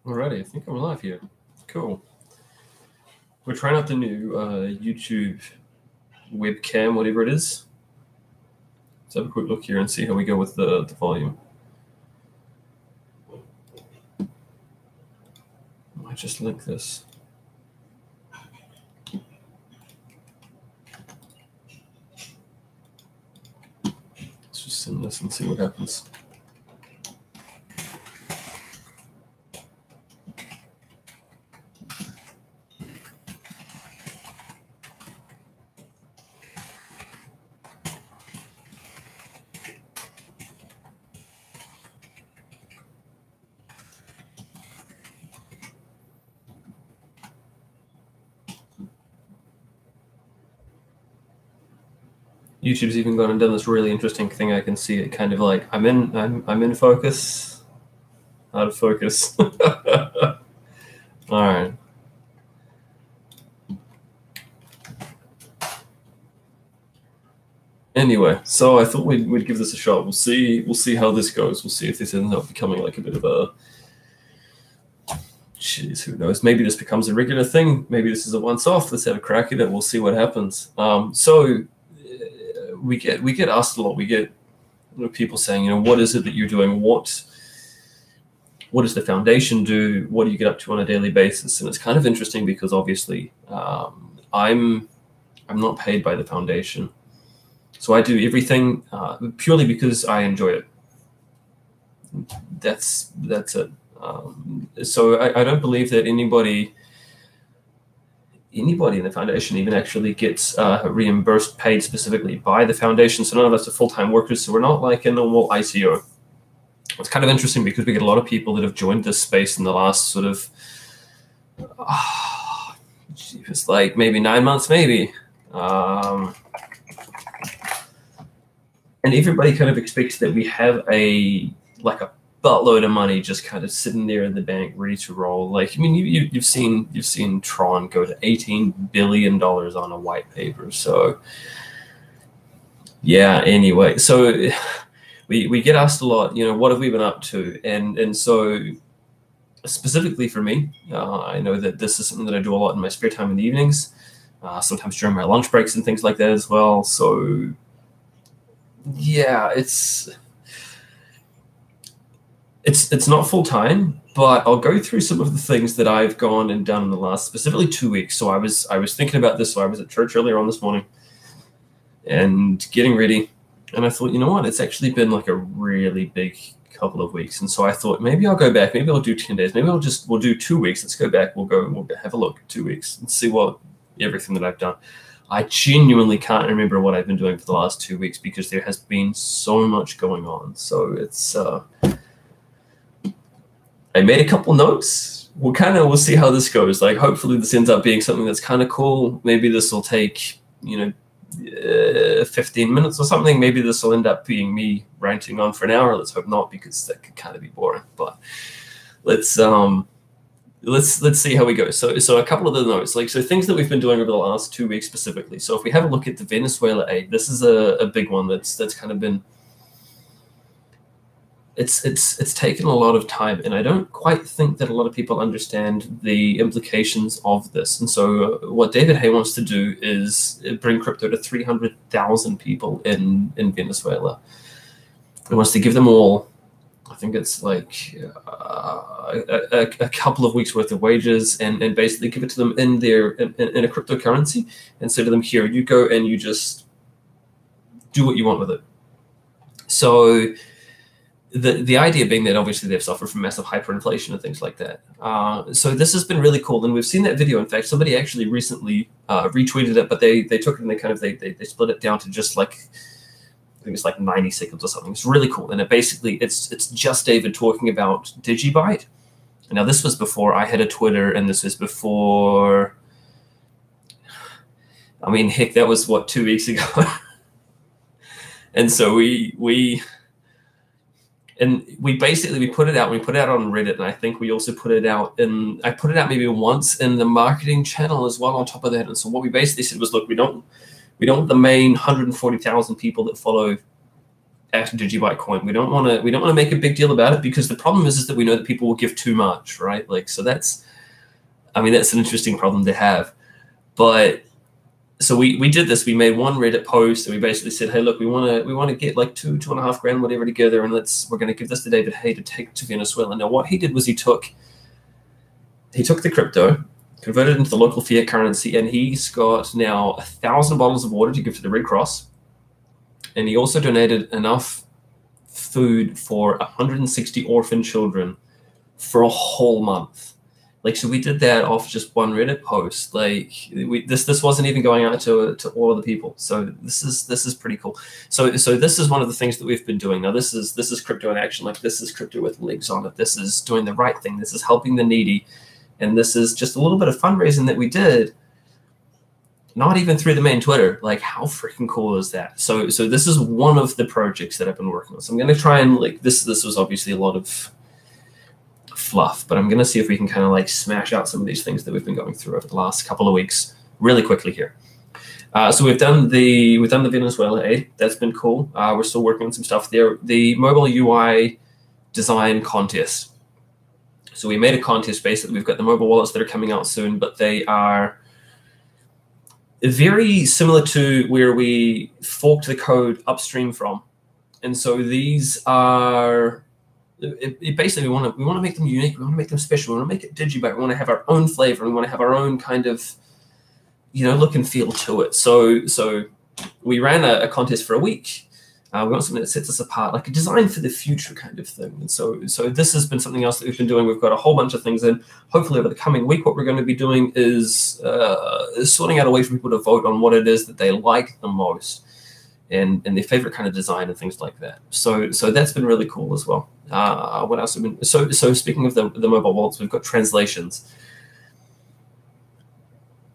Alrighty, I think I'm live here. Cool. We're trying out the new YouTube webcam, whatever it is. Let's have a quick look here and see how we go with the volume. I might just link this. Let's just send this and see what happens. YouTube's even gone and done this really interesting thing. I can see it kind of like I'm in focus, out of focus. All right. Anyway, so I thought we'd give this a shot. We'll see how this goes. We'll see if this ends up becoming like a bit of a, jeez, who knows? Maybe this becomes a regular thing. Maybe this is a once-off. Let's have a crack at it. We'll see what happens. We get asked a lot. We get people saying, what is it that you're doing? What does the foundation do? What do you get up to on a daily basis? And it's kind of interesting because obviously I'm not paid by the foundation, so I do everything purely because I enjoy it. That's it. So I don't believe that anybody in the foundation even actually gets reimbursed, paid specifically by the foundation. So none of us are full-time workers. So we're not like a normal ICO. It's kind of interesting because we get a lot of people that have joined this space in the last sort of, it's like maybe 9 months, maybe. And everybody kind of expects that we have a buttload of money just kind of sitting there in the bank, ready to roll. Like, I mean, you've seen Tron go to $18 billion on a white paper. So yeah, anyway, so we get asked a lot, what have we been up to? And so specifically for me, I know that this is something that I do a lot in my spare time in the evenings, sometimes during my lunch breaks and things like that as well. So yeah, it's not full time, but I'll go through some of the things that I've gone and done in the last specifically 2 weeks. So I was thinking about this. So I was at church earlier on this morning and getting ready, and I thought, you know what? It's actually been like a really big couple of weeks, and so I thought maybe I'll go back. Maybe I'll do 10 days. Maybe we'll do 2 weeks. Let's go back. We'll have a look at 2 weeks and see everything that I've done. I genuinely can't remember what I've been doing for the last 2 weeks because there has been so much going on. So it's I made a couple notes. We'll see how this goes. Like, hopefully this ends up being something that's kind of cool. Maybe this will take 15 minutes or something. Maybe this will end up being me ranting on for an hour. Let's hope not, because that could kind of be boring. But let's see how we go. So a couple of the notes, so things that we've been doing over the last 2 weeks specifically. So if we have a look at the Venezuela aid, this is a big one that's kind of been, it's taken a lot of time, and I don't quite think that a lot of people understand the implications of this. And so what David Hay wants to do is bring crypto to 300,000 people in Venezuela. He wants to give them all, I think it's like a couple of weeks worth of wages, and basically give it to them in a cryptocurrency, and say to them, here, you go and you just do what you want with it. So the idea being that obviously they've suffered from massive hyperinflation and things like that. So this has been really cool, and we've seen that video. In fact, somebody actually recently retweeted it, but they took it and they split it down to just like, I think it's like 90 seconds or something. It's really cool, and it's just David talking about DigiByte. Now this was before I had a Twitter, and this was before. I mean, heck, that was what, 2 weeks ago. And so we put it out. We put it out on Reddit, and I think we also put it out I put it out maybe once in the marketing channel as well on top of that. And so what we basically said was, look, we don't want the main 140,000 people that follow at DigiByte Coin. We don't want to make a big deal about it, because the problem is that we know that people will give too much, right? Like, so that's an interesting problem to have. But so we did this. We made one Reddit post, and we basically said, hey, look, we want to get like $2.5 grand, whatever, together, and we're going to give this to David Hay to take to Venezuela. Now, what he did was he took the crypto, converted it into the local fiat currency, and he's got now 1,000 bottles of water to give to the Red Cross. And he also donated enough food for 160 orphan children for a whole month. Like, so we did that off just one Reddit post. Like, this wasn't even going out to all of the people. So this is pretty cool. So this is one of the things that we've been doing. Now this is crypto in action. Like, this is crypto with legs on it. This is doing the right thing. This is helping the needy. And this is just a little bit of fundraising that we did, not even through the main Twitter. Like, how freaking cool is that? So this is one of the projects that I've been working on. So I'm going to try and, like, this was obviously a lot of fluff, but I'm going to see if we can kind of like smash out some of these things that we've been going through over the last couple of weeks really quickly here. So we've done the Venezuela aid. That's been cool. We're still working on some stuff there. The mobile UI design contest. So we made a contest. Basically, we've got the mobile wallets that are coming out soon, but they are very similar to where we forked the code upstream from. And so these are, basically, we want to make them unique. We want to make them special. We want to make it DigiByte. We want to have our own flavor. We want to have our own kind of, look and feel to it. So we ran a contest for a week. We want something that sets us apart, like a design for the future kind of thing. And so this has been something else that we've been doing. We've got a whole bunch of things in. Hopefully over the coming week, what we're going to be doing is sorting out a way for people to vote on what it is that they like the most, and their favorite kind of design and things like that. So that's been really cool as well. What else have been? So speaking of the mobile wallets, we've got translations.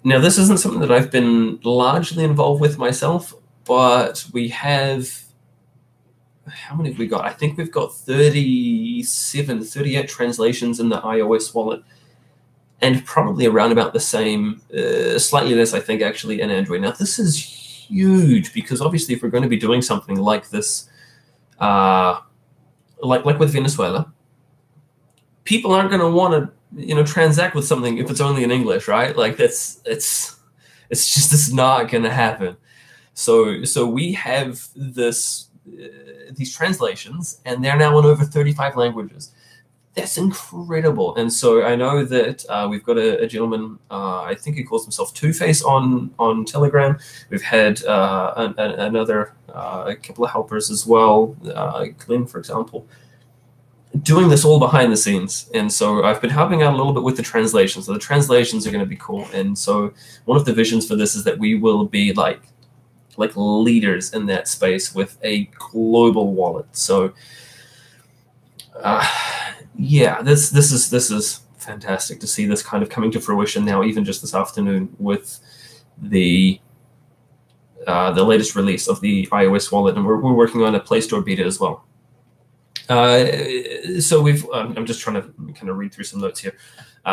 Now, this isn't something that I've been largely involved with myself, but we have, how many have we got? I think we've got 38 translations in the iOS wallet, and probably around about the same, slightly less, I think, actually, in Android. Now, this is huge, because obviously if we're going to be doing something like this, like with Venezuela, people aren't going to want to, transact with something if it's only in English, right? Like, it's not going to happen. So we have these translations, and they're now in over 35 languages. That's incredible. And so I know that we've got a gentleman, I think he calls himself Two-Face on Telegram. We've had another a couple of helpers as well, Glenn, for example, doing this all behind the scenes. And so I've been helping out a little bit with the translations. So the translations are going to be cool. And so one of the visions for this is that we will be like leaders in that space with a global wallet. So yeah, this is fantastic to see this kind of coming to fruition now, even just this afternoon with the latest release of the iOS wallet, and we're working on a Play Store beta as well. So we've I'm just trying to kind of read through some notes here.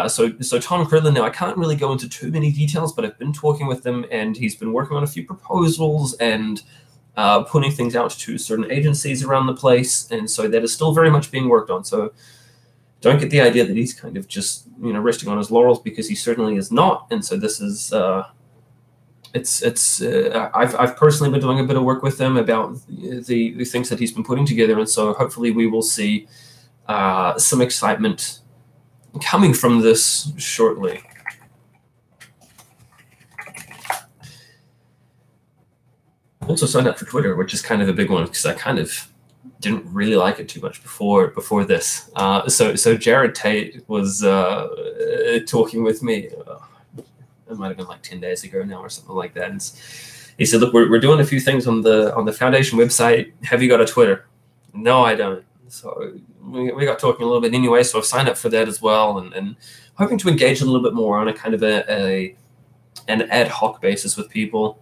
So Tom Cridlin, now I can't really go into too many details, but I've been talking with him, and he's been working on a few proposals and putting things out to certain agencies around the place, and so that is still very much being worked on. So don't get the idea that he's kind of just resting on his laurels, because he certainly is not. And so this is I've personally been doing a bit of work with him about the things that he's been putting together, and so hopefully we will see some excitement coming from this shortly. I also signed up for Twitter, which is kind of a big one, because I kind of didn't really like it too much before this. So Jared Tate was talking with me. It might have been like 10 days ago now or something like that. And he said, "Look, we're doing a few things on the foundation website. Have you got a Twitter?" No, I don't. So we got talking a little bit anyway. So I've signed up for that as well, and hoping to engage a little bit more on a kind of an ad hoc basis with people.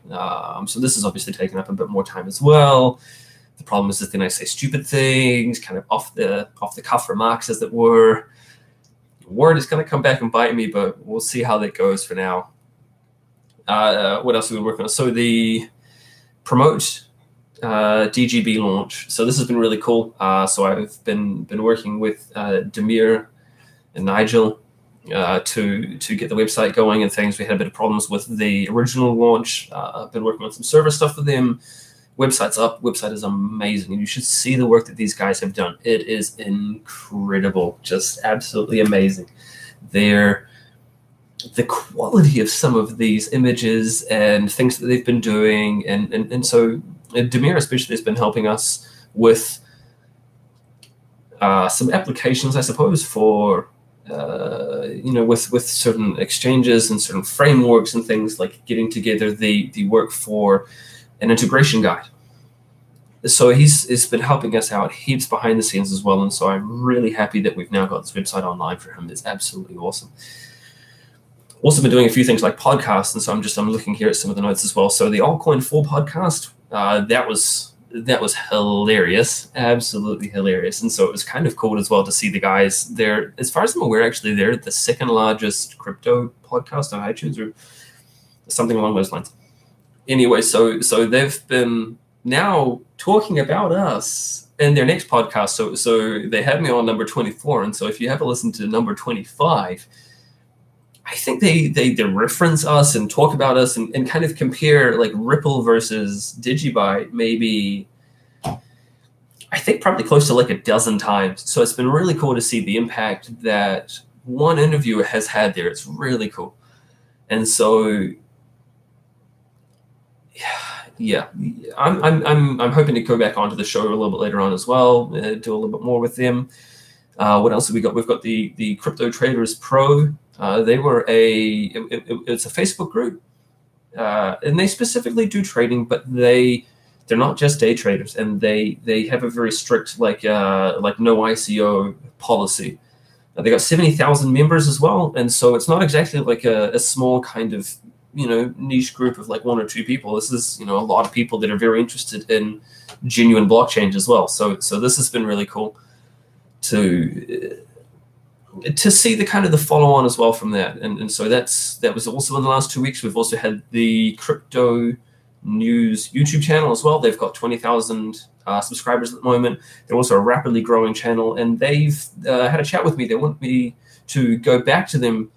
So this is obviously taking up a bit more time as well. The problem is that then I say stupid things, kind of off the cuff remarks, as it were. Word is going to come back and bite me, but we'll see how that goes for now. What else have we been working on? So the promote DGB launch. So this has been really cool. So I've been working with Demir and Nigel to get the website going and things. We had a bit of problems with the original launch. I've been working on some server stuff with them. Website's up. Website is amazing, and you should see the work that these guys have done. It is incredible, just absolutely amazing. The quality of some of these images and things that they've been doing, and so Demir especially has been helping us with some applications, I suppose, for with certain exchanges and certain frameworks and things, like getting together the work for an integration guide. So he's been helping us out heaps behind the scenes as well, and so I'm really happy that we've now got this website online for him. It's absolutely awesome. Also been doing a few things like podcasts, and so I'm looking here at some of the notes as well. So the Altcoin 4 podcast, that was hilarious, absolutely hilarious. And so it was kind of cool as well to see the guys there. As far as I'm aware, actually, they're the second largest crypto podcast on iTunes or something along those lines. Anyway, so they've been now talking about us in their next podcast. So they had me on number 24, and so if you have a listen to number 25, I think they reference us and talk about us and kind of compare like Ripple versus DigiByte, maybe I think probably close to like a dozen times. So it's been really cool to see the impact that one interviewer has had there. It's really cool. And so yeah, I'm hoping to go back onto the show a little bit later on as well, do a little bit more with them. What else have we got? We've got the Crypto Traders Pro. They were it's a Facebook group, and they specifically do trading, but they're not just day traders, and they have a very strict like no ICO policy. They got 70,000 members as well, and so it's not exactly like a small kind of niche group of like one or two people. This is a lot of people that are very interested in genuine blockchain as well. So this has been really cool to see the kind of the follow on as well from that. And so that was also in the last 2 weeks. We've also had the Crypto News YouTube channel as well. They've got 20,000 subscribers at the moment. They're also a rapidly growing channel, and they've had a chat with me. They want me to go back to them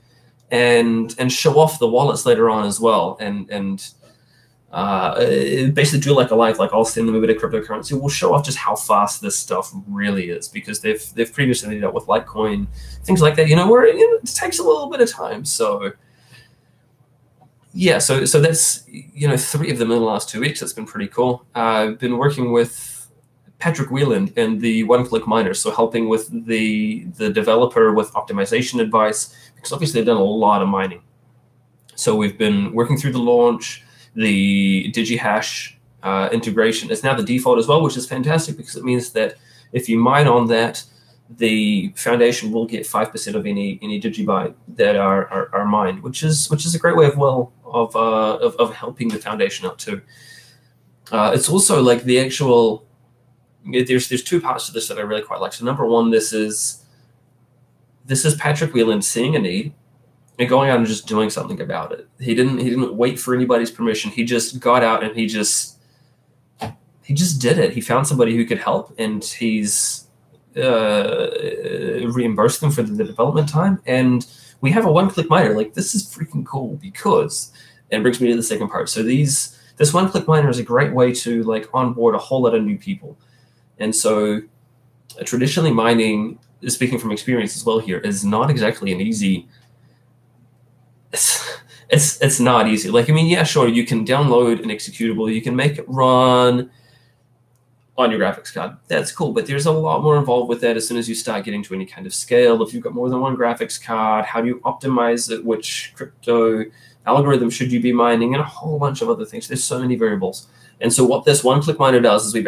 and show off the wallets later on as well, and basically do like a live, like I'll send them a bit of cryptocurrency. We'll show off just how fast this stuff really is, because they've previously dealt with Litecoin, things like that, where it takes a little bit of time. So yeah, so that's 3 of them in the last 2 weeks. That's been pretty cool. I've been working with Patrick Wheeland and the one-click miners, so helping with the developer with optimization advice, because obviously they've done a lot of mining. So we've been working through the launch. The DigiHash integration is now the default as well, which is fantastic, because it means that if you mine on that, the foundation will get 5% of any DigiByte that are mined, which is a great way of helping the foundation out too. It's also like the actual. There's 2 parts to this that I really quite like. So number one, this is Patrick Wheeland seeing a need and going out and just doing something about it. He didn't wait for anybody's permission. He just got out and he just did it. He found somebody who could help, and he's reimbursed them for the development time. And we have a one-click miner. Like, this is freaking cool, because it brings me to the second part. So this one-click miner is a great way to like onboard a whole lot of new people. And so traditionally mining, speaking from experience as well here, is not exactly an easy. It's not easy. Like, I mean, yeah, sure, you can download an executable, you can make it run on your graphics card. That's cool, but there's a lot more involved with that as soon as you start getting to any kind of scale. If you've got more than one graphics card, how do you optimize it? Which crypto algorithm should you be mining? And a whole bunch of other things. There's so many variables. And so what this one-click miner does is we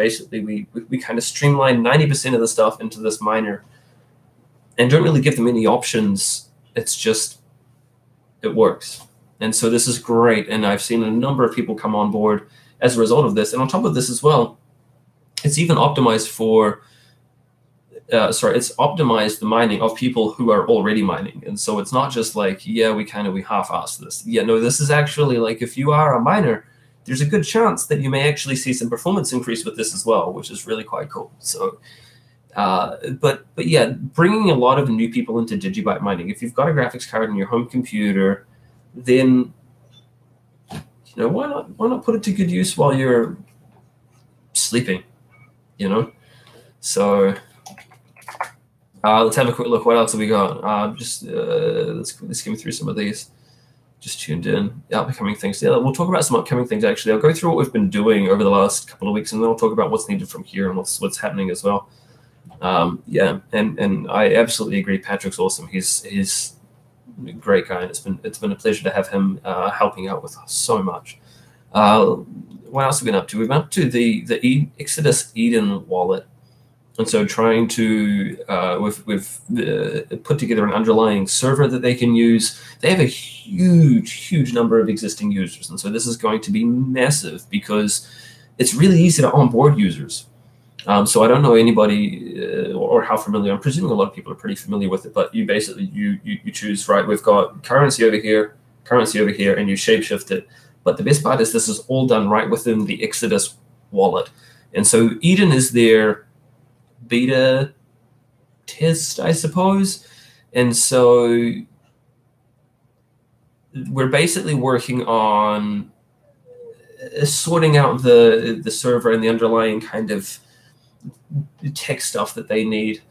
kind of streamline 90% of the stuff into this miner and don't really give them any options. It's just, it works. And so this is great. And I've seen a number of people come on board as a result of this. And on top of this as well, it's even optimized for, it's optimized the mining of people who are already mining. And so it's not just like, yeah, we half-assed this. Yeah, no, this is actually like, if you are a miner, there's a good chance that you may actually see some performance increase with this as well, which is really quite cool. So, but yeah, bringing a lot of new people into DigiByte mining. If you've got a graphics card in your home computer, then why not put it to good use while you're sleeping, So let's have a quick look. What else have we got? Let's skim through some of these. Just tuned in. Upcoming things. Yeah, we'll talk about some upcoming things. Actually, I'll go through what we've been doing over the last couple of weeks, and then we'll talk about what's needed from here and what's happening as well. Yeah, and I absolutely agree. Patrick's awesome. He's a great guy, and it's been a pleasure to have him helping out with us so much. What else have we been up to? We've been up to the Exodus Eden wallet. And so trying to, we've put together an underlying server that they can use. They have a huge number of existing users. And so this is going to be massive because it's really easy to onboard users. So I don't know anybody or how familiar. I'm presuming a lot of people are pretty familiar with it, but you basically, you choose, right, we've got currency over here, and you shapeshift it. But the best part is this is all done right within the Exodus wallet. And so Eden is their beta test, I suppose. And so we're basically working on sorting out the server and the underlying kind of tech stuff that they need.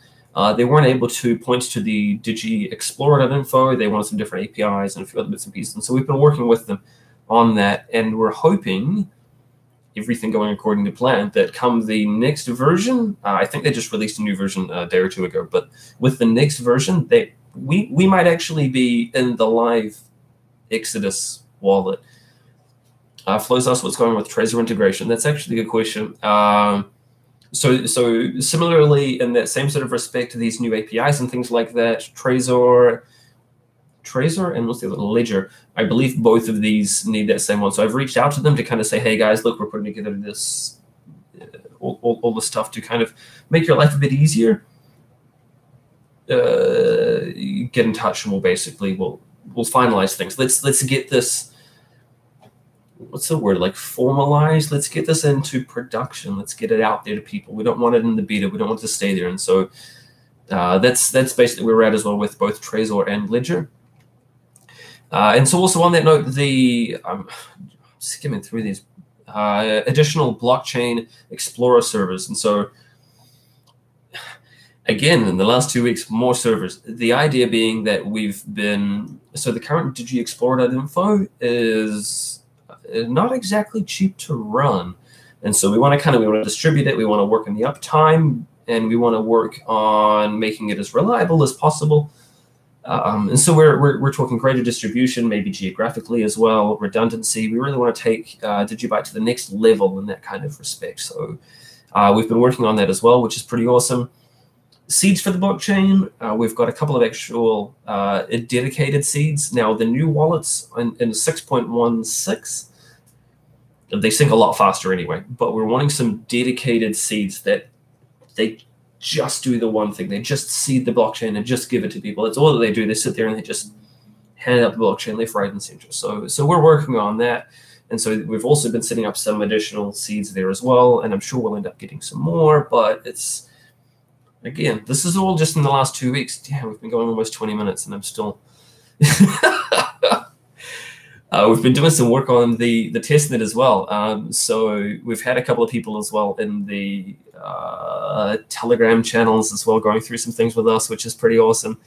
They weren't able to point to the DigiExplorer.info. They wanted some different APIs and a few other bits and pieces. And so we've been working with them on that, and we're hoping, everything going according to plan, that come the next version, I think they just released a new version a day or two ago, but with the next version, we might actually be in the live Exodus wallet. Flows us what's going on with Trezor integration. That's actually a good question. So similarly, in that same sort of respect to these new APIs and things like that, Trezor and what's the other, Ledger, I believe both of these need that same one. So I've reached out to them to kind of say, hey guys, look, we're putting together this, all the stuff to kind of make your life a bit easier. Get in touch and we'll finalize things. Let's get this, what's the word, like formalized. Let's get this into production. Let's get it out there to people. We don't want it in the beta. We don't want it to stay there. And so that's basically where we're at as well with both Trezor and Ledger. And so also on that note, I'm skimming through these additional blockchain explorer servers. And so again, in the last 2 weeks, more servers. The idea being that the current DigiExplorer.info is not exactly cheap to run. And so we want to distribute it. We want to work on the uptime, and we want to work on making it as reliable as possible. And so we're talking greater distribution, maybe geographically as well, redundancy. We really want to take DigiByte to the next level in that kind of respect. So we've been working on that as well, which is pretty awesome. Seeds for the blockchain. We've got a couple of actual dedicated seeds. Now, the new wallets in 6.16, they sync a lot faster anyway, but we're wanting some dedicated seeds that they just do the one thing. They just seed the blockchain and just give it to people. That's all that they do. They sit there and they just hand out the blockchain left, right, and center. So we're working on that. And so we've also been setting up some additional seeds there as well. And I'm sure we'll end up getting some more, but it's, again, this is all just in the last 2 weeks. Damn, we've been going almost 20 minutes and I'm still... we've been doing some work on the testnet as well. So we've had a couple of people as well in the Telegram channels as well, going through some things with us, which is pretty awesome.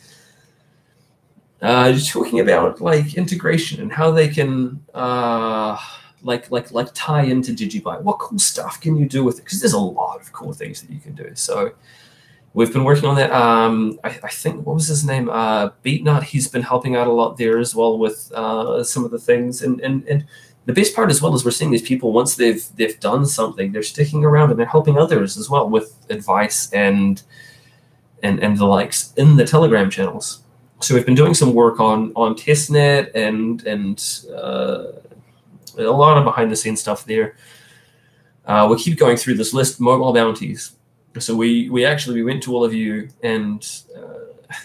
Talking about like integration and how they can like tie into DigiByte. What cool stuff can you do with it? Because there's a lot of cool things that you can do. So we've been working on that. I think, what was his name? Beatnut. He's been helping out a lot there as well with some of the things. And the best part as well is we're seeing these people, once they've done something, they're sticking around and they're helping others as well with advice and the likes in the Telegram channels. So we've been doing some work on testnet and a lot of behind the scenes stuff there. We'll keep going through this list. Mobile bounties. So we went to all of you and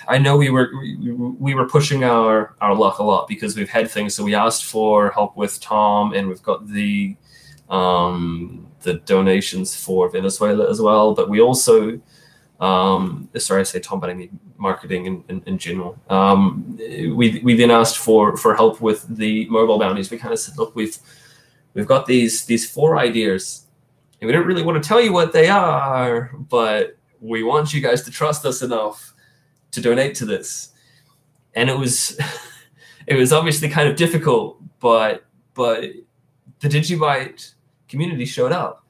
I know we were pushing our luck a lot because we've had things. So we asked for help with Tom, and we've got the donations for Venezuela as well. But we also, sorry, I say Tom, but I mean marketing in general. We then asked for help with the mobile bounties. We kind of said, look, we've got these 4 ideas, and we don't really want to tell you what they are, but we want you guys to trust us enough to donate to this. And it was obviously kind of difficult, but the DigiByte community showed up,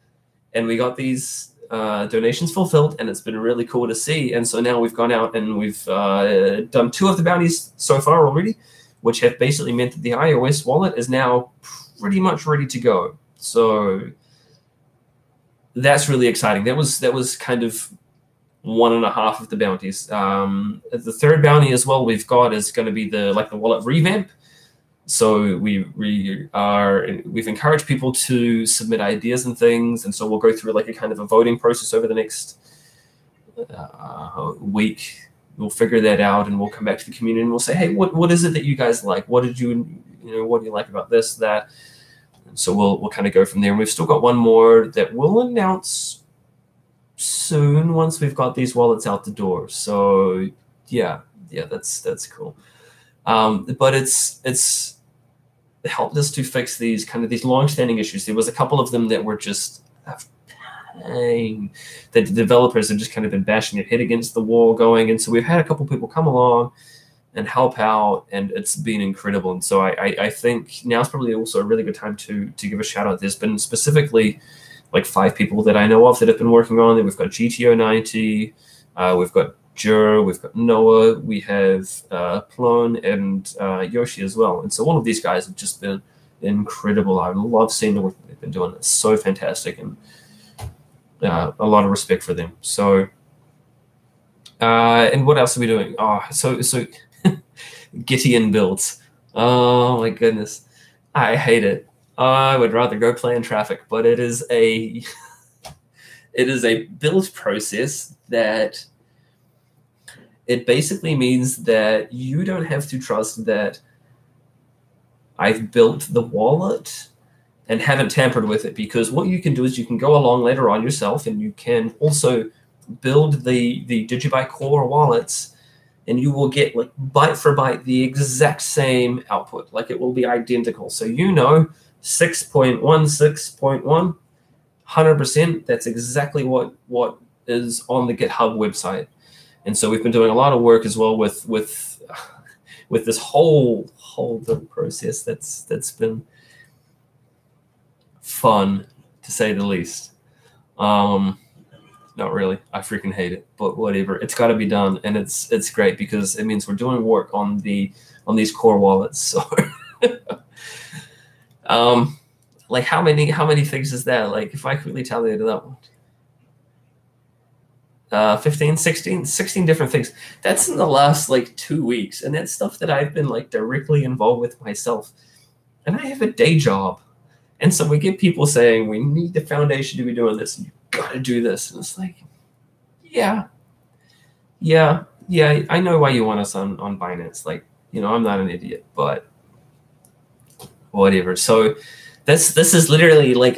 and we got these donations fulfilled, and it's been really cool to see. And so now we've gone out and we've done 2 of the bounties so far already, which have basically meant that the iOS wallet is now pretty much ready to go. So that's really exciting. That was kind of 1.5 of the bounties. The 3rd bounty as well we've got is going to be the wallet revamp. So we've encouraged people to submit ideas and things, and so we'll go through like a kind of a voting process over the next week. We'll figure that out, and we'll come back to the community and we'll say, hey, what is it that you guys like? What do you like about this, that? And so we'll kind of go from there. And we've still got one more that we'll announce soon once we've got these wallets out the door. So yeah, that's cool. But it's helped us to fix these long-standing issues. There was a couple of them that were just pain, that the developers have just kind of been bashing their head against the wall going. And so we've had a couple people come along and help out, and it's been incredible. And so I think now's probably also a really good time to give a shout out. There's been specifically like 5 people that I know of that have been working on it. We've got GTO90, we've got Jur, we've got Noah, we have Plone and Yoshi as well. And so all of these guys have just been incredible. I love seeing the work that they've been doing. It's so fantastic, and a lot of respect for them. So, and what else are we doing? So Gideon builds. Oh my goodness, I hate it. I would rather go play in traffic, but it is a build process that it basically means that you don't have to trust that I've built the wallet and haven't tampered with it, because what you can do is you can go along later on yourself and you can also build the DigiByte core wallets, and you will get like byte for byte the exact same output. Like it will be identical. So 6.16.1, 100%, that's exactly what is on the GitHub website. And so we've been doing a lot of work as well with this whole build process that's been fun, to say the least. Not really. I freaking hate it, but whatever. It's got to be done, and it's great because it means we're doing work on these core wallets. So, like how many things is that? Like if I quickly tally it up, 15, 16 different things. That's in the last like 2 weeks, and that's stuff that I've been like directly involved with myself. And I have a day job, and so we get people saying we need the foundation to be doing this. You got to do this, and it's like, yeah, I know why you want us on Binance. Like, I'm not an idiot, but whatever. So this is literally like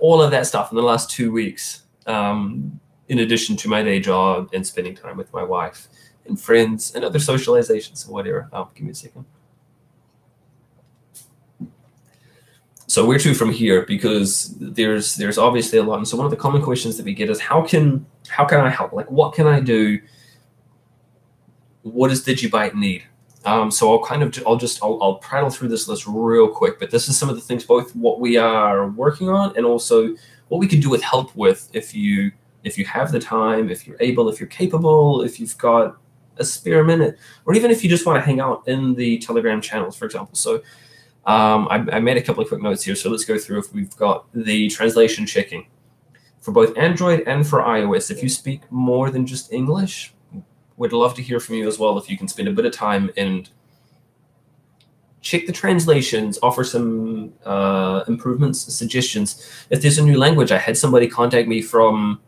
all of that stuff in the last 2 weeks. In addition to my day job and spending time with my wife and friends and other socializations and whatever. Give me a second. So where to from here? Because there's obviously a lot. And so one of the common questions that we get is how can I help? Like, what can I do? What does DigiByte need? So I'll prattle through this list real quick, but this is some of the things, both what we are working on and also what we could do with help with if you have the time, if you're able, if you're capable, if you've got a spare minute, or even if you just want to hang out in the Telegram channels, for example. So I made a couple of quick notes here. So let's go through. If we've got the translation checking for both Android and for iOS. If you speak more than just English, we'd love to hear from you as well. If you can spend a bit of time and check the translations, offer some improvements, suggestions. If there's a new language, I had somebody contact me from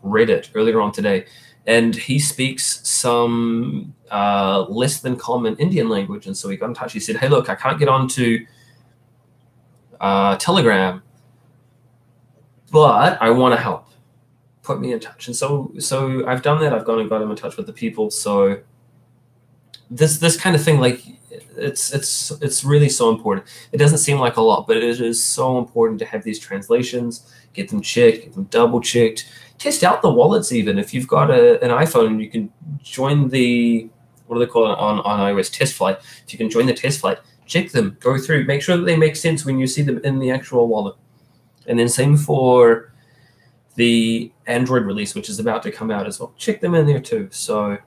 Reddit earlier on today, and he speaks some less than common Indian language. And so he got in touch. He said, hey, look, I can't get onto Telegram, but I want to help. Put me in touch. And so I've done that. I've gone and got him in touch with the people. So this kind of thing, like, it's really so important. It doesn't seem like a lot, but it is so important to have these translations, get them checked, get them double checked, test out the wallets. Even if you've got an iPhone, you can join the, what do they call it on iOS, test flight. If you can join the test flight, check them, go through, make sure that they make sense when you see them in the actual wallet. And then same for the Android release, which is about to come out as well. Check them in there too. So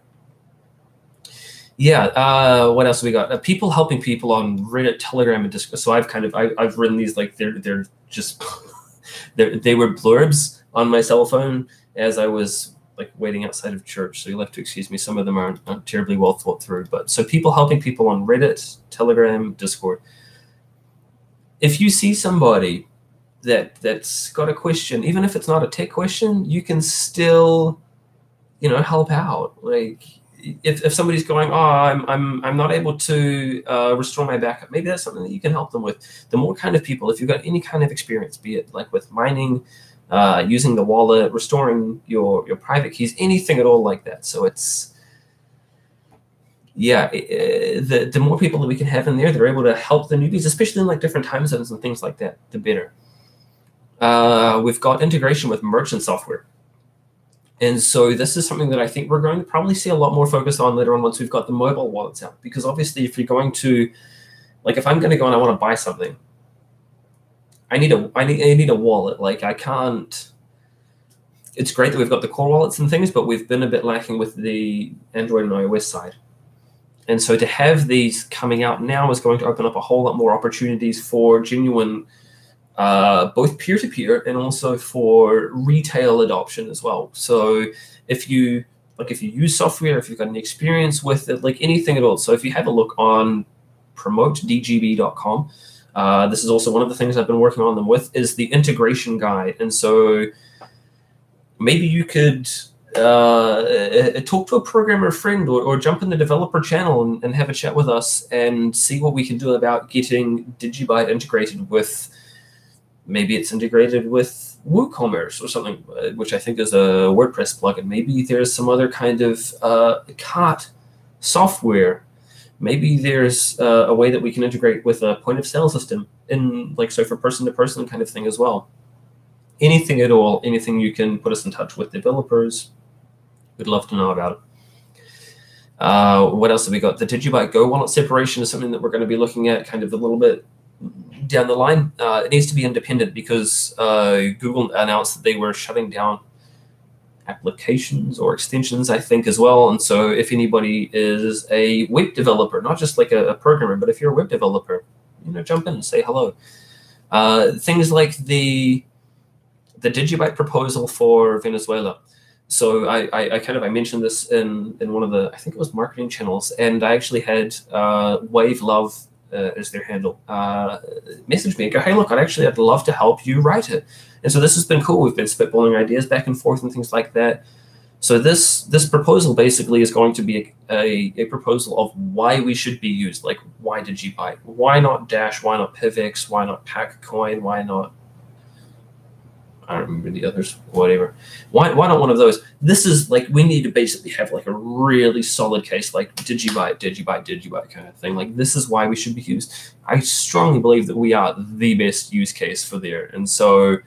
yeah, what else have we got? People helping people on Reddit, Telegram, and Discord. So I've written these, like, they're just they were blurbs on my cell phone as I was, like, waiting outside of church. So you'll have to excuse me. Some of them aren't terribly well thought through. But so people helping people on Reddit, Telegram, Discord. If you see somebody that's got a question, even if it's not a tech question, you can still, help out. Like, if somebody's going, I'm not able to restore my backup, maybe that's something that you can help them with. The more kind of people, if you've got any kind of experience, be it like with mining, using the wallet, restoring your private keys, anything at all like that. So it's, yeah, the more people that we can have in there, they're able to help the newbies, especially in like different time zones and things like that, the better. We've got integration with merchant software. And so this is something that I think we're going to probably see a lot more focus on later on once we've got the mobile wallets out. Because obviously if you're going to, like, if I'm going to go and I want to buy something, I need a wallet. Like, I can't, it's great that we've got the core wallets and things, but we've been a bit lacking with the Android and iOS side. And so to have these coming out now is going to open up a whole lot more opportunities for genuine both peer-to-peer and also for retail adoption as well. So if you use software, if you've got any experience with it, like anything at all. So if you have a look on promotedgb.com, this is also one of the things I've been working on them with, is the integration guide. And so maybe you could talk to a programmer friend or jump in the developer channel and have a chat with us and see what we can do about getting DigiByte integrated with, maybe it's integrated with WooCommerce or something, which I think is a WordPress plugin. Maybe there's some other kind of cart software. Maybe there's a way that we can integrate with a point of sale system in, like, so for person to person kind of thing as well. Anything at all, anything you can put us in touch with developers, we'd love to know about it. What else have we got? The DigiByte Go wallet separation is something that we're going to be looking at kind of a little bit down the line. It needs to be independent because Google announced that they were shutting down applications or extensions, I think, as well. And so if anybody is a web developer, not just like a programmer, but if you're a web developer, jump in and say hello. Things like the DigiByte proposal for Venezuela. So I mentioned this in one of the, I think it was marketing channels, and I actually had Wave Love as their handle message me and go, hey, look, I'd love to help you write it. And so this has been cool. We've been spitballing ideas back and forth and things like that. So this proposal basically is going to be a proposal of why we should be used. Like, why DigiByte? Why not Dash? Why not PivX? Why not PackCoin? Why not, I don't remember the others, whatever. Why not one of those? This is like, we need to basically have like a really solid case, like DigiByte kind of thing. Like, this is why we should be used. I strongly believe that we are the best use case for there. And so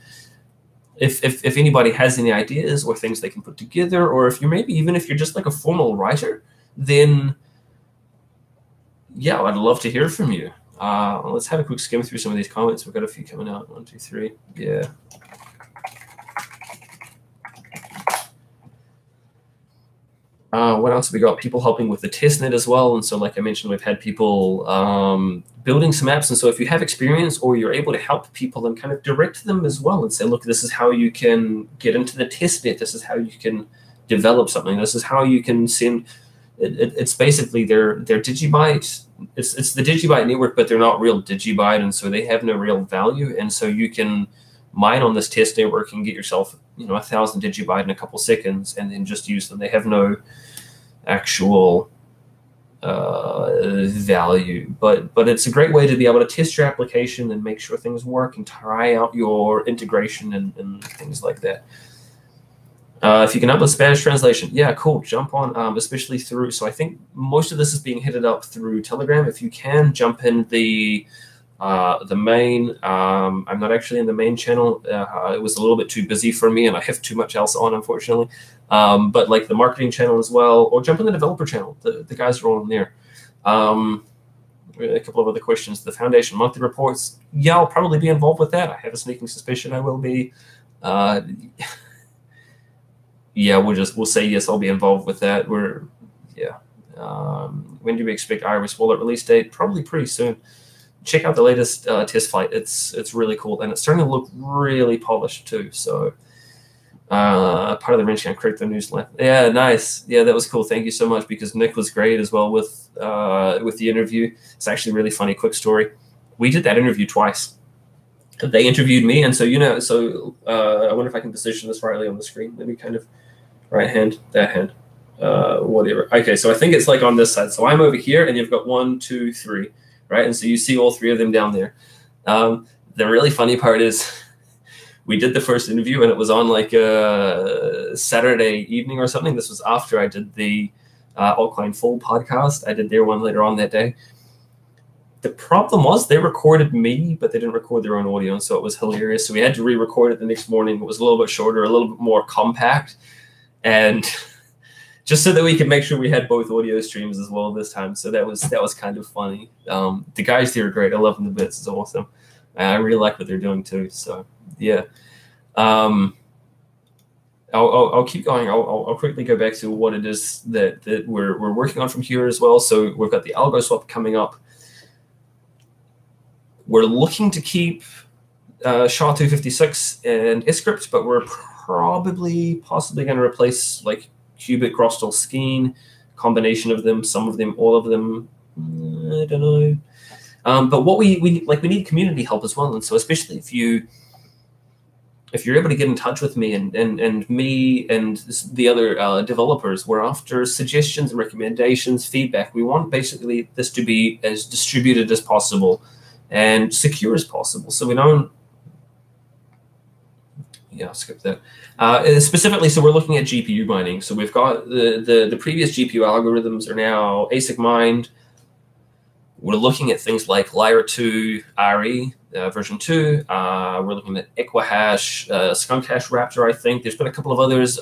if anybody has any ideas or things they can put together, or if you're even if you're just like a formal writer, then yeah, I'd love to hear from you. Let's have a quick skim through some of these comments. We've got a few coming out. 1, 2, 3. Yeah. What else have we got? People helping with the testnet as well. And so, like I mentioned, we've had people building some apps. And so if you have experience or you're able to help people and kind of direct them as well and say, look, this is how you can get into the testnet. This is how you can develop something. This is how you can send. It's basically their DigiByte. It's the DigiByte network, but they're not real DigiByte. And so they have no real value. And so you can mine on this test network and get yourself, 1,000 DigiByte in a couple seconds and then just use them. They have no actual value, but it's a great way to be able to test your application and make sure things work and try out your integration and things like that. If you can upload Spanish translation, yeah, cool. Jump on, especially through. So I think most of this is being headed up through Telegram. If you can jump in the main. I'm not actually in the main channel. It was a little bit too busy for me, and I have too much else on, unfortunately. But like the marketing channel as well, or jump in the developer channel. The guys are all in there. A couple of other questions. The foundation monthly reports. Yeah, I'll probably be involved with that. I have a sneaking suspicion I will be. Yeah, we'll say yes. I'll be involved with that. When do we expect Iris Wallet release date? Probably pretty soon. Check out the latest test flight. It's really cool, and it's starting to look really polished too. So part of the Wrenching on Crypto newsletter. Yeah, nice. Yeah, that was cool. Thank you so much, because Nick was great as well with the interview. It's actually a really funny, quick story. We did that interview twice. They interviewed me, and so I wonder if I can position this rightly on the screen. Maybe kind of right hand, that hand, whatever. Okay, so I think it's like on this side. So I'm over here, and you've got 1, 2, 3. Right, and so you see all 3 of them down there. The really funny part is we did the first interview, and it was on like a Saturday evening or something. This was after I did the Altcoin Full podcast. I did their one later on that day. The problem was they recorded me, but they didn't record their own audio, and so it was hilarious. So we had to re-record it the next morning. It was a little bit shorter, a little bit more compact, and just so that we could make sure we had both audio streams as well this time. So that was kind of funny. The guys here are great. I love them to bits. It's awesome. I really like what they're doing too. So yeah. I'll keep going. I'll quickly go back to what it is that we're working on from here as well. So we've got the algo swap coming up. We're looking to keep SHA-256 and Scrypt, but we're possibly going to replace like Qubit, Grostal, Skeen, combination of them, some of them, all of them, I don't know. But what we need community help as well, and so especially if you're able to get in touch with me and me and the other developers, we're after suggestions and recommendations, feedback. We want basically this to be as distributed as possible and secure as possible, so we don't. Yeah, I'll skip that. Specifically, so we're looking at GPU mining. So we've got the previous GPU algorithms are now ASIC mined. We're looking at things like Lyra 2 RE version 2. We're looking at Equihash, Skunkhash Raptor, I think. There's been a couple of others.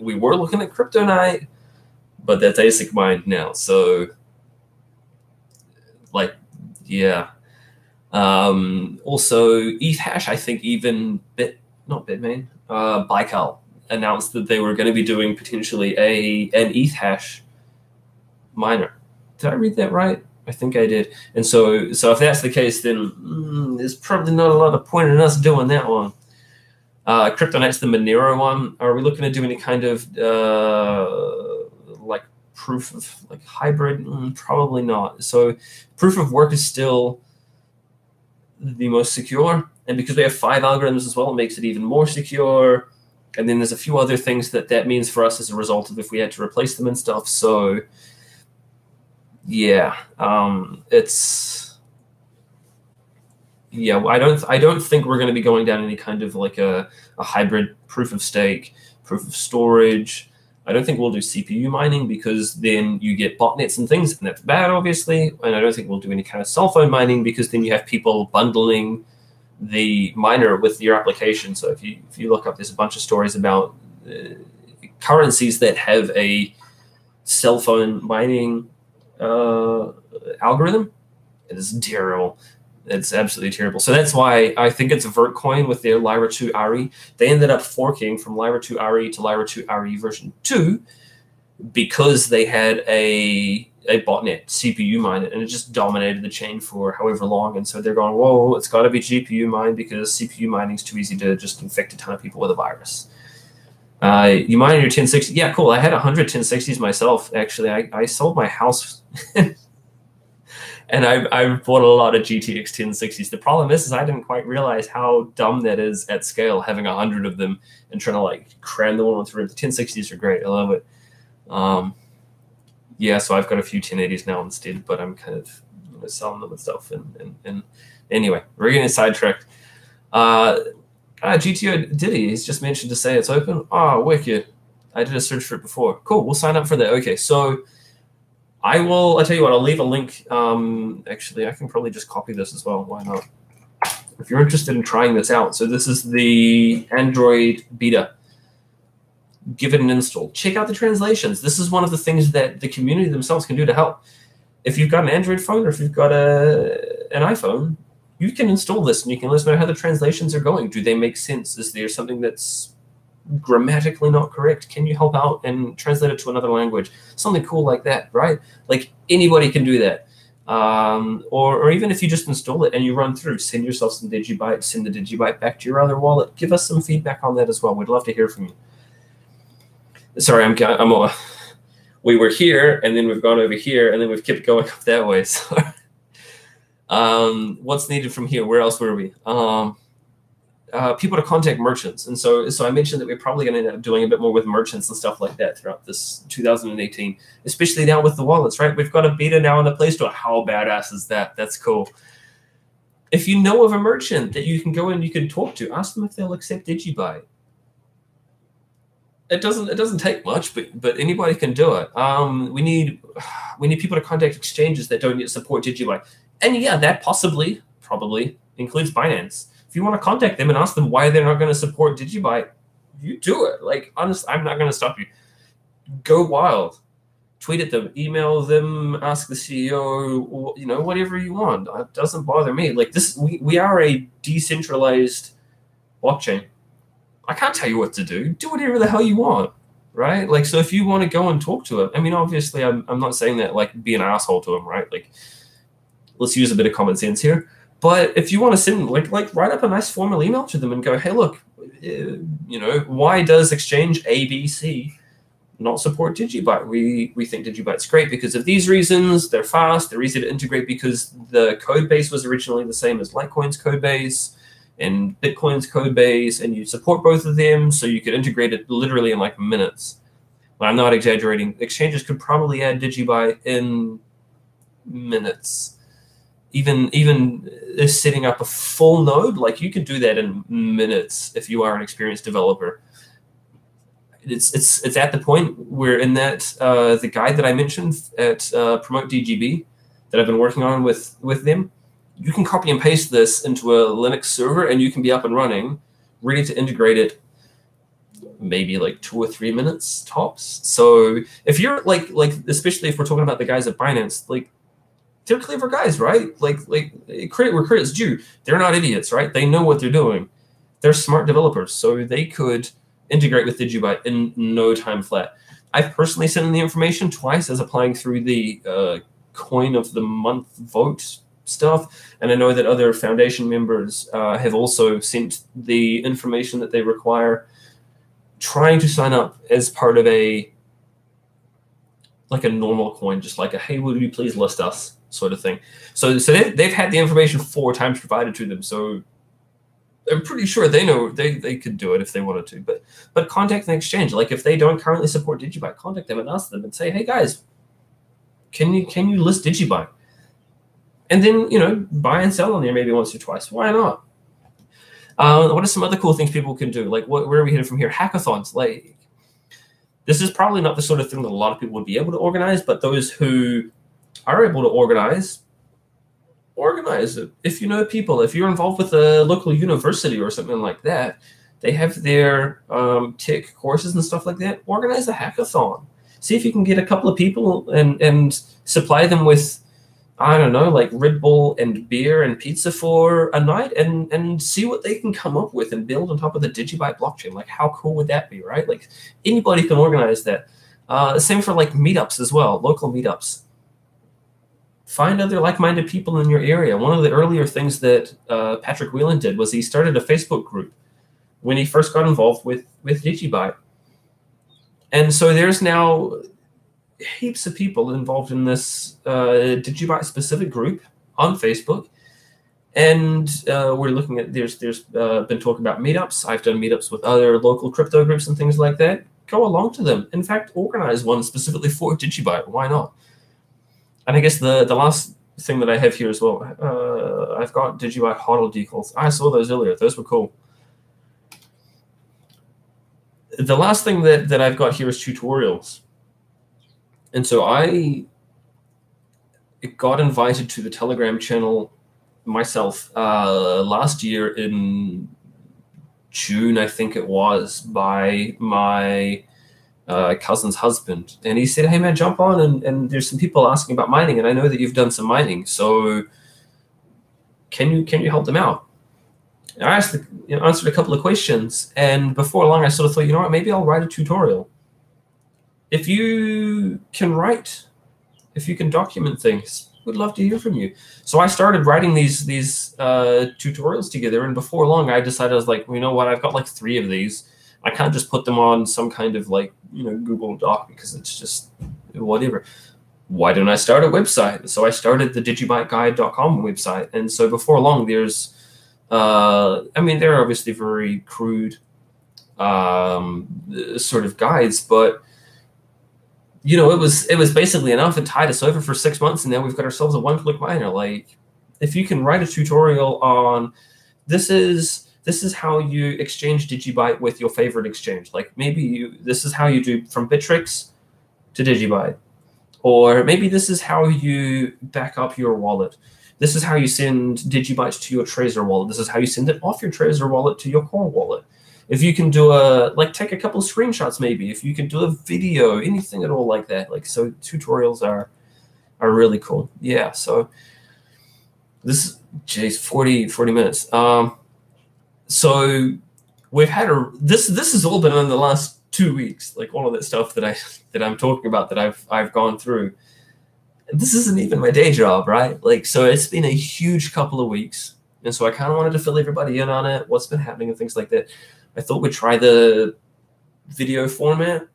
We were looking at Kryptonite, but that's ASIC mined now. So, like, yeah. Also, ETHash, I think even not Bitmain, Baikal announced that they were going to be doing potentially an ETHash miner. Did I read that right? I think I did. And so if that's the case, then there's probably not a lot of point in us doing that one. Kryptonite's the Monero one. Are we looking to do any kind of like proof of like hybrid? Probably not. So proof of work is still the most secure, and because we have 5 algorithms as well, it makes it even more secure. And then there's a few other things that means for us as a result of if we had to replace them and stuff. So yeah, it's I don't think we're going to be going down any kind of like a hybrid proof of stake, proof of storage. I don't think we'll do CPU mining, because then you get botnets and things, and that's bad, obviously. And I don't think we'll do any kind of cell phone mining, because then you have people bundling the miner with your application. So if you look up, there's a bunch of stories about currencies that have a cell phone mining algorithm. It is terrible. It's absolutely terrible. So that's why I think it's Vertcoin with their Lyra 2 RE. They ended up forking from Lyra 2 RE to Lyra 2 RE version 2 because they had a botnet CPU mine, and it just dominated the chain for however long. And so they're going, whoa, it's got to be GPU mine, because CPU mining is too easy to just infect a ton of people with a virus. You mine your 1060? Yeah, cool. I had 100 1060s myself, actually. I sold my house And I've bought a lot of GTX 1060s. The problem is I didn't quite realize how dumb that is at scale, having 100 of them and trying to like cram them all into room. The 1060s are great. I love it. Yeah, so I've got a few 1080s now instead, but I'm kind of selling them and stuff. And anyway, we're getting sidetracked. GTO Diddy, he's just mentioned to say it's open. Oh, wicked. I did a search for it before. Cool, we'll sign up for that. Okay, so I'll tell you what, I'll leave a link. Actually, I can probably just copy this as well. Why not? If you're interested in trying this out. So this is the Android beta. Give it an install. Check out the translations. This is one of the things that the community themselves can do to help. If you've got an Android phone or if you've got an iPhone, you can install this and you can let us know how the translations are going. Do they make sense? Is there something that's grammatically not correct? Can you help out and translate it to another language? Something cool like that, right? Like anybody can do that. Or even if you just install it and you run through, send yourself some DigiByte, send the DigiByte back to your other wallet. Give us some feedback on that as well. We'd love to hear from you. Sorry, we were here and then we've gone over here and then we've kept going up that way. So, what's needed from here? Where else were we? People to contact merchants. And so I mentioned that we're probably going to end up doing a bit more with merchants and stuff like that throughout this 2018, especially now with the wallets, right? We've got a beta now in the Play Store. How badass is that? That's cool. If you know of a merchant that you can go and you can talk to, ask them if they'll accept DigiByte. It doesn't take much, but anybody can do it. We need people to contact exchanges that don't yet support DigiByte. And yeah, that probably includes Binance. If you want to contact them and ask them why they're not going to support DigiByte, you do it. Like, honestly, I'm not going to stop you. Go wild. Tweet at them, email them, ask the CEO, or, whatever you want. It doesn't bother me. Like this, we are a decentralized blockchain. I can't tell you what to do. Do whatever the hell you want, right? Like, so if you want to go and talk to it, I mean, obviously, I'm not saying that like be an asshole to them, right? Like, let's use a bit of common sense here. But if you want to send like write up a nice formal email to them and go, hey, look, why does exchange ABC not support DigiByte? We think DigiByte's great because of these reasons. They're fast. They're easy to integrate because the code base was originally the same as Litecoin's code base and Bitcoin's code base, and you support both of them, so you could integrate it literally in like minutes. But I'm not exaggerating. Exchanges could probably add DigiByte in minutes. Even setting up a full node, like you could do that in minutes if you are an experienced developer. It's at the point where in that the guide that I mentioned at Promote DGB that I've been working on with them, you can copy and paste this into a Linux server and you can be up and running, ready to integrate it maybe like 2 or 3 minutes tops. So if you're like especially if we're talking about the guys at Binance, like they're clever guys, right? Like credit where credit's due. They're not idiots, right? They know what they're doing. They're smart developers, so they could integrate with DigiByte in no time flat. I've personally sent in the information twice as applying through the coin of the month vote stuff, and I know that other foundation members have also sent the information that they require, trying to sign up as part of a normal coin, just like a hey, would you please list us sort of thing. So they've had the information 4 times provided to them, so I'm pretty sure they know they could do it if they wanted to. But contact an exchange. Like if they don't currently support DigiByte, contact them and ask them and say, hey guys, can you list DigiByte? And then, buy and sell on there maybe once or twice. Why not? What are some other cool things people can do? Like, where are we headed from here? Hackathons. Like, this is probably not the sort of thing that a lot of people would be able to organize, but those who are able to organize it. If you know people, if you're involved with a local university or something like that, they have their tech courses and stuff like that. Organize a hackathon. See if you can get a couple of people and supply them with, I don't know, like Red Bull and beer and pizza for a night and see what they can come up with and build on top of the DigiByte blockchain. Like, how cool would that be, right? Like, anybody can organize that. Same for, like, meetups as well, local meetups. Find other like-minded people in your area. One of the earlier things that Patrick Whelan did was he started a Facebook group when he first got involved with DigiByte. And so there's now heaps of people involved in this DigiByte specific group on Facebook. And we're looking at, there's been talk about meetups. I've done meetups with other local crypto groups and things like that. Go along to them. In fact, organize one specifically for DigiByte. Why not? And I guess the last thing that I have here as well, I've got DigiByte HODL decals. I saw those earlier. Those were cool. The last thing that I've got here is tutorials. And so I got invited to the Telegram channel myself last year in June, I think it was, by my cousin's husband. And he said, hey man, jump on, and there's some people asking about mining, and I know that you've done some mining, so can you help them out? And I asked answered a couple of questions, and before long I sort of thought, you know what, maybe I'll write a tutorial. If you can write, if you can document things, we'd love to hear from you. So I started writing these tutorials together, and before long I decided, I was like, well, you know what, I've got like 3 of these. I can't just put them on some kind of like, Google Doc, because it's just whatever. Why don't I start a website? So I started the DigiByteGuide.com website. And so before long, there's, I mean, they're obviously very crude sort of guides, but it was basically enough. It tied us over for 6 months, and now we've got ourselves a one-click miner. Like, if you can write a tutorial on this is how you exchange DigiByte with your favorite exchange. Like, maybe this is how you do from Bittrex to DigiByte, or maybe this is how you back up your wallet. This is how you send DigiByte to your Trezor wallet. This is how you send it off your Trezor wallet to your core wallet. If you can do take a couple of screenshots, maybe. If you can do a video, anything at all like that. Like, so tutorials are really cool. Yeah, so this is, 40 minutes. So we've had this has all been in the last 2 weeks, like all of that stuff that I'm talking about, that I've gone through. This isn't even my day job, right? Like, so it's been a huge couple of weeks. And so I kind of wanted to fill everybody in on it, what's been happening and things like that. I thought we'd try the video format.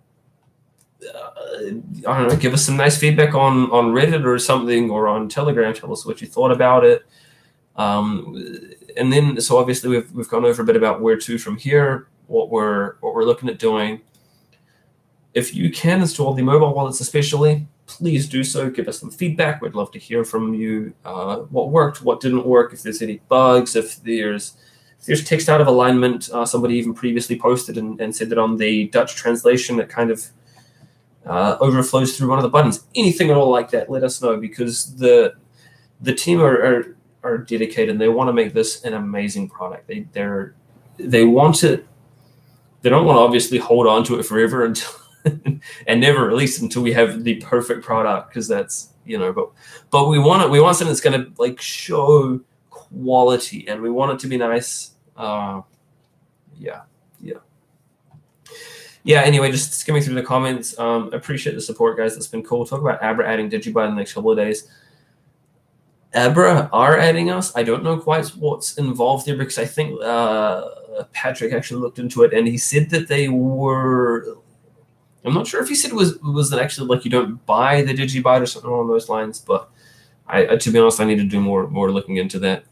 I don't know, give us some nice feedback on Reddit or something, or on Telegram. Tell us what you thought about it. And then, so obviously we've gone over a bit about where to from here, what we're looking at doing. If you can install the mobile wallets especially, please do so. Give us some feedback. We'd love to hear from you, what worked, what didn't work, if there's any bugs, if there's text out of alignment. Somebody even previously posted and said that on the Dutch translation it kind of overflows through one of the buttons. Anything at all like that, let us know, because the team are dedicated, and they want to make this an amazing product. They want it. They don't want to obviously hold on to it forever until and never release it until we have the perfect product, because that's, but we want something that's going to like show quality, and we want it to be nice. Anyway, just skimming through the comments. Appreciate the support, guys. That's been cool. Talk about Abra adding DigiByte in the next couple of days. Abra are adding us. I don't know quite what's involved there, because I think Patrick actually looked into it, and he said that they were, I'm not sure if he said it was that actually like you don't buy the DigiByte or something along those lines, but to be honest, I need to do more looking into that.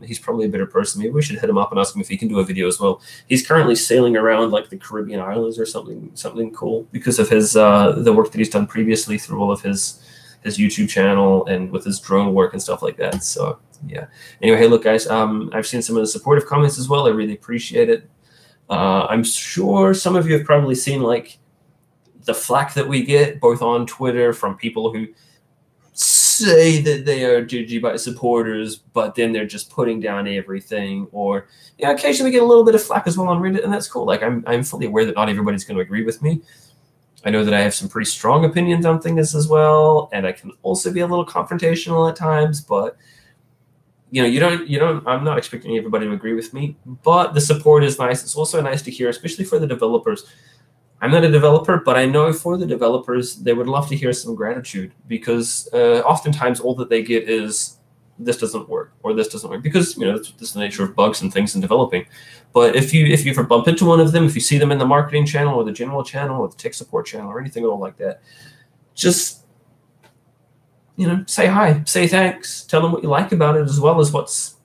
He's probably a better person. Maybe we should hit him up and ask him if he can do a video as well. He's currently sailing around like the Caribbean islands or something cool, because of his the work that he's done previously through all of his YouTube channel and with his drone work and stuff like that. So yeah. Anyway, hey, look, guys, I've seen some of the supportive comments as well. I really appreciate it. I'm sure some of you have probably seen like the flack that we get both on Twitter from people who say that they are DigiByte supporters, but then they're just putting down everything. Or occasionally we get a little bit of flack as well on Reddit, and that's cool. Like, I'm fully aware that not everybody's going to agree with me. I know that I have some pretty strong opinions on things as well, and I can also be a little confrontational at times, but you don't, I'm not expecting everybody to agree with me, but the support is nice. It's also nice to hear, especially for the developers. I'm not a developer, but I know for the developers, they would love to hear some gratitude, because oftentimes all that they get is this doesn't work or this doesn't work, because that's the nature of bugs and things in developing. But if you ever bump into one of them, if you see them in the marketing channel or the general channel or the tech support channel or anything at all like that, just, you know, say hi, say thanks, tell them what you like about it, as well as what's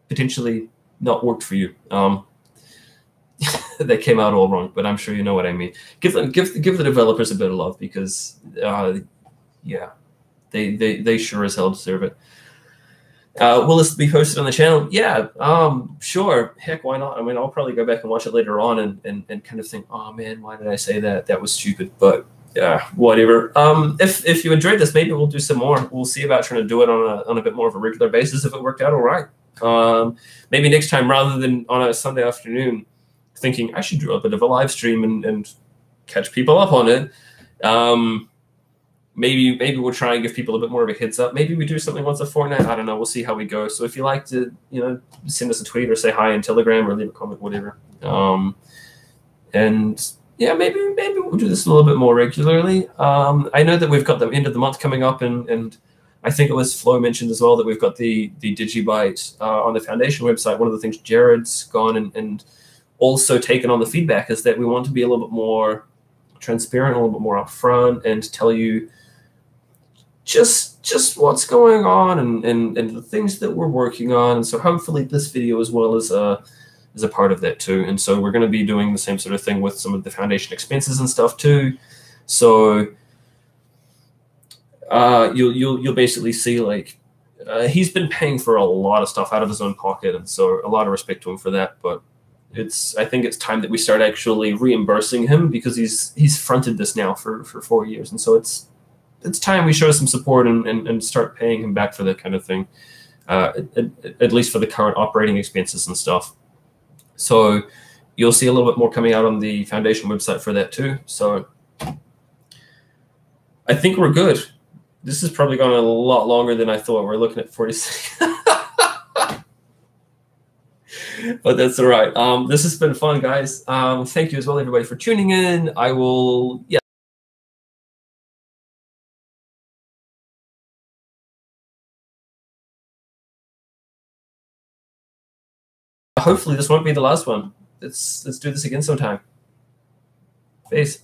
potentially not worked for you. That came out all wrong, but I'm sure you know what I mean. Give the developers a bit of love, because yeah, they sure as hell deserve it. Will this be posted on the channel? Yeah, sure. Heck, why not? I mean, I'll probably go back and watch it later on and kind of think, oh man, why did I say that? That was stupid. But yeah, whatever. If you enjoyed this, maybe we'll do some more. We'll see about trying to do it on a bit more of a regular basis if it worked out all right. Maybe next time, rather than on a Sunday afternoon, thinking I should do a bit of a live stream and catch people up on it. Maybe we'll try and give people a bit more of a heads up. Maybe we do something once a fortnight. I don't know. We'll see how we go. So if you like to, you know, send us a tweet or say hi in Telegram or leave a comment, whatever. And yeah, maybe we'll do this a little bit more regularly. I know that we've got the end of the month coming up, and I think it was Flo mentioned as well that we've got the DigiByte on the Foundation website. One of the things Jared's gone and also taken on the feedback is that we want to be a little bit more transparent, a little bit more upfront, and tell you just what's going on and the things that we're working on. And so hopefully this video as well is a part of that too. And so we're going to be doing the same sort of thing with some of the foundation expenses and stuff too. So you'll basically see, like, he's been paying for a lot of stuff out of his own pocket, and so a lot of respect to him for that. But I think it's time that we start actually reimbursing him, because he's fronted this now for 4 years, and so it's time we show some support and start paying him back for that kind of thing, at least for the current operating expenses and stuff. So you'll see a little bit more coming out on the foundation website for that too. So I think we're good. This has probably gone a lot longer than I thought. We're looking at 46. But that's all right. This has been fun, guys. Thank you as well, everybody, for tuning in. I will, yeah. Hopefully this won't be the last one. Let's do this again sometime. Peace.